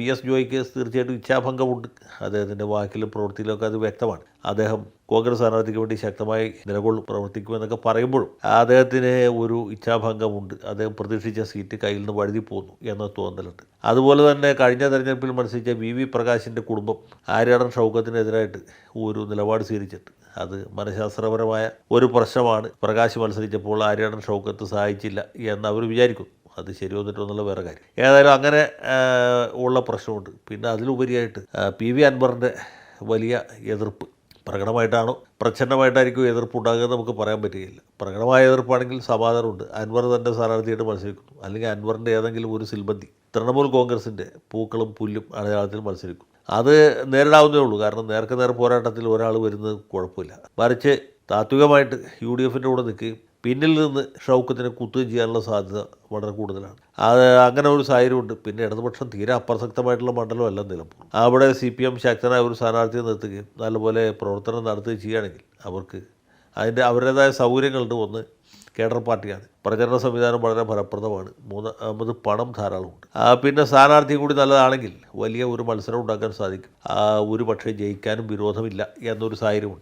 VS ജോയിക്ക് തീർച്ചയായിട്ടും ഇച്ഛാഭംഗമുണ്ട്. അദ്ദേഹത്തിൻ്റെ വാക്കിലും പ്രവൃത്തിയിലൊക്കെ അത് വ്യക്തമാണ്. അദ്ദേഹം കോൺഗ്രസ് സ്ഥാനാർത്ഥിക്ക് വേണ്ടി ശക്തമായി നിലകൊള്ളും, പ്രവർത്തിക്കുമെന്നൊക്കെ പറയുമ്പോഴും അദ്ദേഹത്തിന് ഒരു ഇച്ഛാഭംഗമുണ്ട്. അദ്ദേഹം പ്രതീക്ഷിച്ച സീറ്റ് കയ്യിൽ നിന്ന് വഴുതി പോന്നു എന്ന തോന്നലുണ്ട്. അതുപോലെ തന്നെ കഴിഞ്ഞ തെരഞ്ഞെടുപ്പിൽ മത്സരിച്ച VV പ്രകാശിൻ്റെ കുടുംബം ആര്യാടൻ ഷൗക്കത്തിനെതിരായിട്ട് ഒരു നിലപാട് സ്വീകരിച്ചിട്ട് അത് മനഃശാസ്ത്രപരമായ ഒരു പ്രശ്നമാണ്. പ്രകാശ് മത്സരിച്ചപ്പോൾ ആര്യാടൻ ഷൗക്കത്ത് സഹായിച്ചില്ല എന്ന് അവർ വിചാരിക്കുന്നു. അത് ശരി വന്നിട്ടൊന്നുള്ള വേറെ കാര്യം. ഏതായാലും അങ്ങനെ ഉള്ള പ്രശ്നമുണ്ട്. പിന്നെ അതിലുപരിയായിട്ട് PV അൻവറിൻ്റെ വലിയ എതിർപ്പ് പ്രകടമായിട്ടാണോ പ്രച്ഛന്നമായിട്ടായിരിക്കും എതിർപ്പുണ്ടാകുക നമുക്ക് പറയാൻ പറ്റുകയില്ല. പ്രകടമായ എതിർപ്പാണെങ്കിൽ സമാധാനമുണ്ട്. അൻവർ തൻ്റെ സ്ഥാനാർത്ഥിയായിട്ട് മത്സരിക്കുന്നു, അല്ലെങ്കിൽ അൻവറിൻ്റെ ഏതെങ്കിലും ഒരു സിൽബന്തി തൃണമൂൽ കോൺഗ്രസിൻ്റെ പൂക്കളും പുല്ലും അടയാളത്തിൽ മത്സരിക്കും. അത് നേരിടാവുന്നേ ഉള്ളൂ. കാരണം നേർക്കുനേർ പോരാട്ടത്തിൽ ഒരാൾ വരുന്നത് കുഴപ്പമില്ല. മറിച്ച് താത്വികമായിട്ട് UDFൻ്റെ കൂടെ നിൽക്കുകയും പിന്നിൽ നിന്ന് ഷൗക്കത്തിനെ കുത്തുകയും ചെയ്യാനുള്ള സാധ്യത വളരെ കൂടുതലാണ്. അത് അങ്ങനെ ഒരു സാഹചര്യമുണ്ട്. പിന്നെ ഇടതുപക്ഷം തീരെ അപ്രസക്തമായിട്ടുള്ള മണ്ഡലമല്ല നിലമ്പൂർ. അവിടെ CPM ശക്തനായ ഒരു സ്ഥാനാർത്ഥിയെ നിർത്തുകയും നല്ലപോലെ പ്രവർത്തനം നടത്തുകയും ചെയ്യുകയാണെങ്കിൽ അവർക്ക് അവരുടേതായ സൗകര്യങ്ങളുണ്ട്. ഒന്ന്, കേഡർ പാർട്ടിയാണ്, പ്രചരണ സംവിധാനം വളരെ ഫലപ്രദമാണ്. മൂന്നാമത് പണം ധാരാളമുണ്ട്. പിന്നെ സ്ഥാനാർത്ഥി കൂടി നല്ലതാണെങ്കിൽ വലിയ ഒരു മത്സരം ഉണ്ടാക്കാൻ സാധിക്കും. ഒരു പക്ഷേ ജയിക്കാനും വിരോധമില്ല എന്നൊരു സാഹചര്യമുണ്ട്.